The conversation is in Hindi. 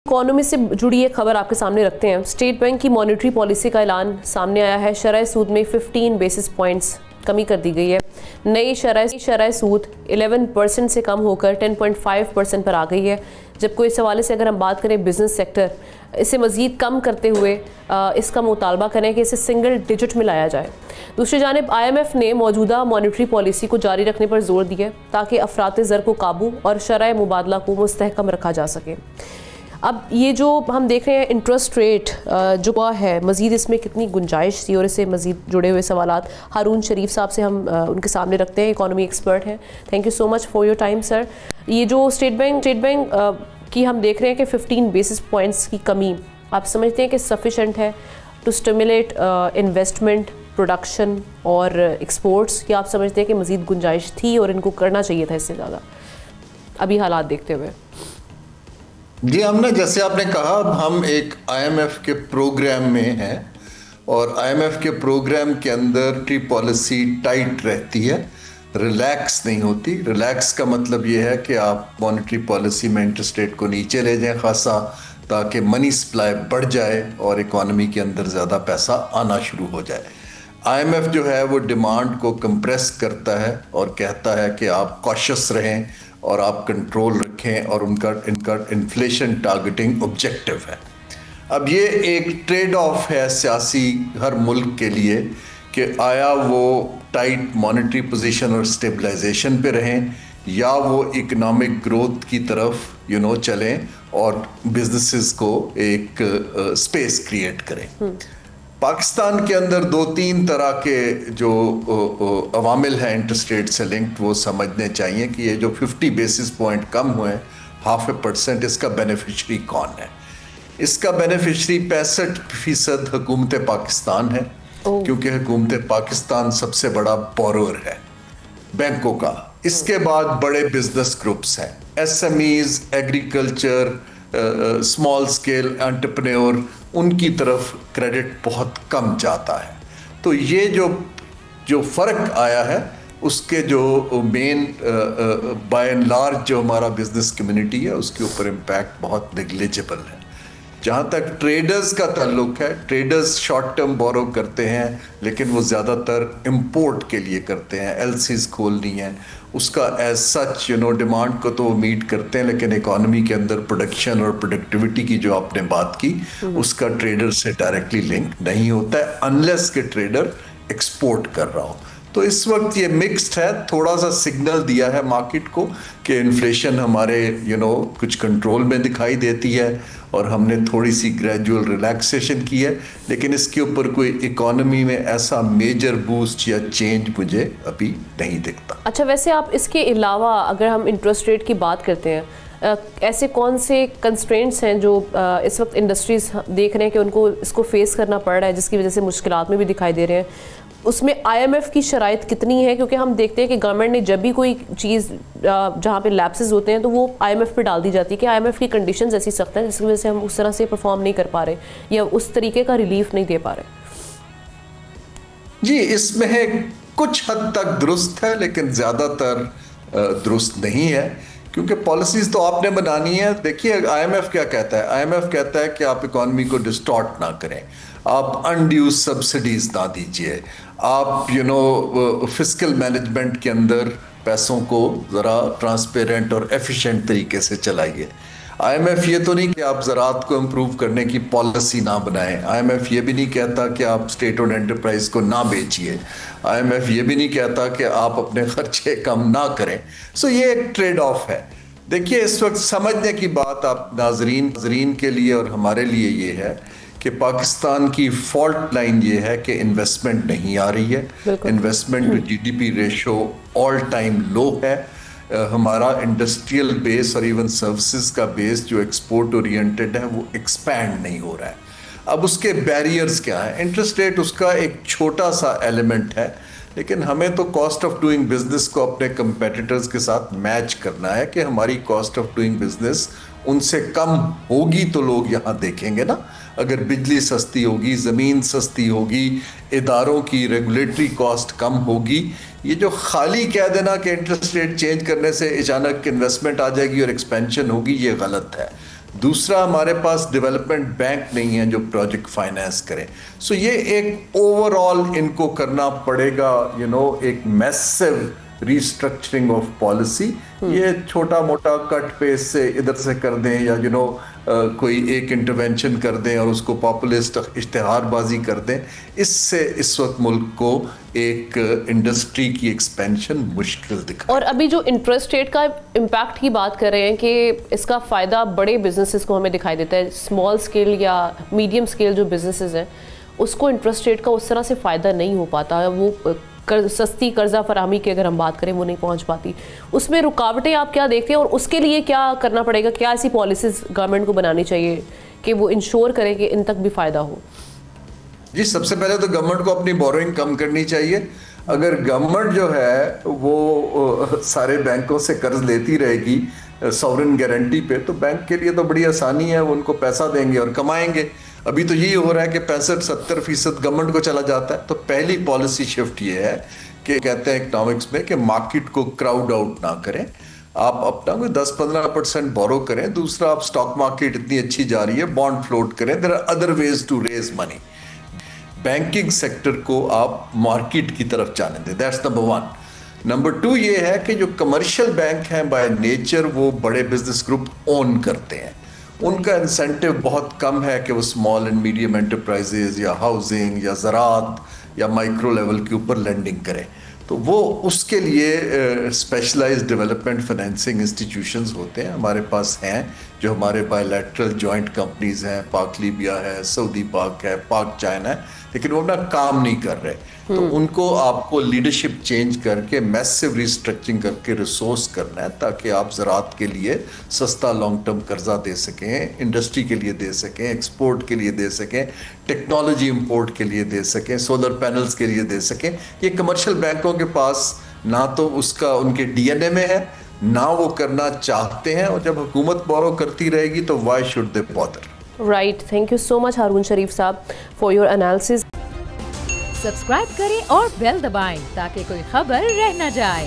इकोनॉमी से जुड़ी एक खबर आपके सामने रखते हैं। स्टेट बैंक की मॉनेटरी पॉलिसी का ऐलान सामने आया है। शरह सूद में 15 बेसिस पॉइंट्स कमी कर दी गई है। नई शरह सूद 11% से कम होकर 10.5% पर आ गई है। जबकि इस हवाले से अगर हम बात करें बिजनेस सेक्टर इसे मज़ीद कम करते हुए इसका मुतालबा करें कि इसे सिंगल डिजिट में लाया जाए। दूसरी जानिब IMF ने मौजूदा मॉनेटरी पॉलिसी को जारी रखने पर जोर दिया ताकि अफरात ज़र को काबू और शरह मुबादला को मुस्तहकम रखा जा सके। अब ये जो हम देख रहे हैं इंटरेस्ट रेट जो है मज़ीद इसमें कितनी गुंजाइश थी और इससे मज़ीद जुड़े हुए सवालात हारून शरीफ साहब से हम उनके सामने रखते हैं। इकोनॉमी एक्सपर्ट हैं। Thank you so much for your time sir. ये जो स्टेट बैंक की हम देख रहे हैं कि 15 बेसिस पॉइंट्स की कमी आप समझते हैं कि सफिशेंट है टू स्टिमुलेट इन्वेस्टमेंट, प्रोडक्शन और एक्सपोर्ट्स, या आप समझते हैं कि मज़ीद गुंजाइश थी और इनको करना चाहिए था इससे ज़्यादा अभी हालात देखते हुए? जी, हमने जैसे आपने कहा हम एक IMF के प्रोग्राम में हैं और IMF के प्रोग्राम के अंदर ट्री पॉलिसी टाइट रहती है, रिलैक्स नहीं होती। रिलैक्स का मतलब ये है कि आप मॉनेटरी पॉलिसी में इंटरेस्ट रेट को नीचे ले जाएं खासा, ताकि मनी सप्लाई बढ़ जाए और इकोनॉमी के अंदर ज़्यादा पैसा आना शुरू हो जाए। IMF जो है वो डिमांड को कंप्रेस करता है और कहता है कि आप कॉशियस रहें और आप कंट्रोल रखें और इनका इन्फ्लेशन टारगेटिंग ऑब्जेक्टिव है। अब ये एक ट्रेड ऑफ है सियासी हर मुल्क के लिए कि आया वो टाइट मॉनेटरी पोजीशन और स्टेबलाइजेशन पे रहें या वो इकोनॉमिक ग्रोथ की तरफ चलें और बिजनेसेस को एक स्पेस क्रिएट करें। पाकिस्तान के अंदर 2-3 तरह के जो अवामिल हैं इंटरेस्ट रेट से लिंक्ड, वो समझने चाहिए कि ये जो 50 बेसिस पॉइंट कम हुए 0.5%, इसका बेनिफिशरी कौन है? इसका बेनिफिशरी 65% हुकूमत पाकिस्तान है, क्योंकि हुकूमत पाकिस्तान सबसे बड़ा बोरोर है बैंकों का। इसके बाद बड़े बिजनेस ग्रुप्स हैं, SMEs, agriculture, small scale entrepreneur, उनकी तरफ क्रेडिट बहुत कम जाता है। तो ये जो फ़र्क आया है उसके जो मेन बाय एंड लार्ज जो हमारा बिजनेस कम्युनिटी है उसके ऊपर इम्पैक्ट बहुत नेग्लिजिबल है। जहाँ तक ट्रेडर्स का ताल्लुक है, ट्रेडर्स शॉर्ट टर्म बोरो करते हैं लेकिन वो ज़्यादातर इंपोर्ट के लिए करते हैं, LCs खोलनी है, उसका एज सच डिमांड को तो वो मीट करते हैं, लेकिन इकोनॉमी के अंदर प्रोडक्शन और प्रोडक्टिविटी की जो आपने बात की उसका ट्रेडर से डायरेक्टली लिंक नहीं होता है अनलेस के ट्रेडर एक्सपोर्ट कर रहा हो। तो इस वक्त ये मिक्स्ड है। थोड़ा सा सिग्नल दिया है मार्केट को कि इन्फ्लेशन हमारे कुछ कंट्रोल में दिखाई देती है और हमने थोड़ी सी ग्रेजुअल रिलैक्सेशन की है, लेकिन इसके ऊपर कोई इकोनॉमी में ऐसा मेजर बूस्ट या चेंज मुझे अभी नहीं दिखता। अच्छा, वैसे आप इसके अलावा अगर हम इंटरेस्ट रेट की बात करते हैं, ऐसे कौन से कंस्ट्रेंट्स हैं जो इस वक्त इंडस्ट्रीज देख रहे हैं कि उनको इसको फेस करना पड़ रहा है, जिसकी वजह से मुश्किलात में भी दिखाई दे रहे हैं? उसमें IMF की शराइत कितनी है? क्योंकि हम देखते हैं कि गवर्नमेंट ने जब भी कोई चीज़ जहाँ पे लैप्सेस होते हैं तो वो IMF पे डाल दी जाती है कि IMF की कंडीशंस ऐसी सख्त हैं जिसकी वजह से हम उस तरह से परफॉर्म नहीं कर पा रहे या उस तरीके का रिलीफ नहीं दे पा रहे। जी, इसमें कुछ हद तक दुरुस्त है लेकिन ज़्यादातर दुरुस्त नहीं है, क्योंकि पॉलिसीज़ तो आपने बनानी है। देखिए IMF क्या कहता है? IMF कहता है कि आप इकॉनमी को डिस्टॉर्ट ना करें, आप अनड्यूज सब्सिडीज ना दीजिए, आप फिस्कल मैनेजमेंट के अंदर पैसों को ज़रा ट्रांसपेरेंट और एफिशिएंट तरीके से चलाइए। IMF ये तो नहीं कि आप ज़राअत को इम्प्रूव करने की पॉलिसी ना बनाएं। IMF ये भी नहीं कहता कि आप स्टेट ओन्ड एंटरप्राइज को ना बेचिए। IMF ये भी नहीं कहता कि आप अपने खर्चे कम ना करें। सो ये एक ट्रेड ऑफ है। देखिए, इस वक्त समझने की बात आप नाजरीन के लिए और हमारे लिए ये है कि पाकिस्तान की फॉल्ट लाइन ये है कि इन्वेस्टमेंट नहीं आ रही है। Investment to GDP ratio all time low है। हमारा इंडस्ट्रियल बेस और इवन सर्विसेज का बेस जो एक्सपोर्ट ओरिएंटेड है वो एक्सपैंड नहीं हो रहा है। अब उसके बैरियर्स क्या है? इंटरेस्ट रेट उसका एक छोटा सा एलिमेंट है, लेकिन हमें तो कॉस्ट ऑफ डूइंग बिजनेस को अपने कंपेटिटर्स के साथ मैच करना है कि हमारी कॉस्ट ऑफ डूइंग बिजनेस उनसे कम होगी तो लोग यहाँ देखेंगे ना। अगर बिजली सस्ती होगी, ज़मीन सस्ती होगी, इदारों की रेगुलेटरी कॉस्ट कम होगी, ये जो खाली कह देना कि इंटरेस्ट रेट चेंज करने से अचानक इन्वेस्टमेंट आ जाएगी और एक्सपेंशन होगी, ये गलत है। दूसरा, हमारे पास डेवलपमेंट बैंक नहीं है जो प्रोजेक्ट फाइनेंस करें। सो ये एक ओवरऑल इनको करना पड़ेगा, एक मैसिव रीस्ट्रक्चरिंग ऑफ पॉलिसी। ये छोटा मोटा कट पेस्ट से इधर से कर दें या कोई एक इंटरवेंशन कर दें और उसको पॉपुलिस्ट इश्तिहारबाजी कर दें, इससे इस वक्त मुल्क को एक इंडस्ट्री की एक्सपेंशन मुश्किल दिखा। और अभी जो इंटरेस्ट रेट का इम्पैक्ट की बात कर रहे हैं कि इसका फ़ायदा बड़े बिजनेसेस को हमें दिखाई देता है, स्मॉल स्केल या मीडियम स्केल जो बिजनेसेस हैं उसको इंटरेस्ट रेट का उस तरह से फ़ायदा नहीं हो पाता, वो सस्ती कर्जा फराहमी की अगर हम बात करें वो नहीं पहुंच पाती। उसमें रुकावटें आप क्या देखते हैं और उसके लिए क्या करना पड़ेगा? क्या ऐसी पॉलिसीज गवर्नमेंट को बनानी चाहिए कि वो इंश्योर करे कि इन तक भी फ़ायदा हो? जी, सबसे पहले तो गवर्नमेंट को अपनी बोरोइंग कम करनी चाहिए। अगर गवर्नमेंट जो है वो सारे बैंकों से कर्ज लेती रहेगी सॉवरेन गारंटी पे, तो बैंक के लिए तो बड़ी आसानी है, वो उनको पैसा देंगे और कमाएंगे। अभी तो यही हो रहा है कि 65-70% गवर्नमेंट को चला जाता है। तो पहली पॉलिसी शिफ्ट ये है कि कहते हैं इकोनॉमिक्स में कि मार्केट को क्राउड आउट ना करें, आप अपना कोई 10-15% बोरो करें। दूसरा, आप स्टॉक मार्केट इतनी अच्छी जा रही है, बॉन्ड फ्लोट करें। There are other ways to raise money. Banking sector को आप मार्केट की तरफ जाने दें, दैट्स नंबर 1। नंबर 2 ये है कि जो कमर्शियल बैंक हैं बाय नेचर वो बड़े बिजनेस ग्रुप ओन करते हैं, उनका इंसेंटिव बहुत कम है कि वो स्मॉल एंड मीडियम एंटरप्राइजेज या हाउसिंग या ज़राअत या माइक्रो लेवल के ऊपर लेंडिंग करें। तो वो उसके लिए स्पेशलाइज्ड डेवलपमेंट फाइनेंसिंग इंस्टीट्यूशंस होते हैं, हमारे पास हैं, जो हमारे बायलैटरल जॉइंट कंपनीज हैं, पाक लीबिया है, सऊदी पाक है, पाक चाइना है, लेकिन वो अपना काम नहीं कर रहे। तो उनको आपको लीडरशिप चेंज करके मैसिव रिस्ट्रक्चरिंग करके रिसोर्स करना है, ताकि आप ज़राअत के लिए सस्ता लॉन्ग टर्म कर्जा दे सकें, इंडस्ट्री के लिए दे सकें, एक्सपोर्ट के लिए दे सकें, टेक्नोलॉजी इंपोर्ट के लिए दे सकें, सोलर पैनल्स के लिए दे सकें। ये कमर्शियल बैंकों के पास ना तो उसका उनके डीएनए में है, ना वो करना चाहते हैं, और जब हुकूमत बोरो करती रहेगी तो why should they bother. Right, thank you so much Haroon Sharif साहब फॉर योर एनालिसिस। सब्सक्राइब करें और बेल दबाएं ताकि कोई खबर रह न जाए।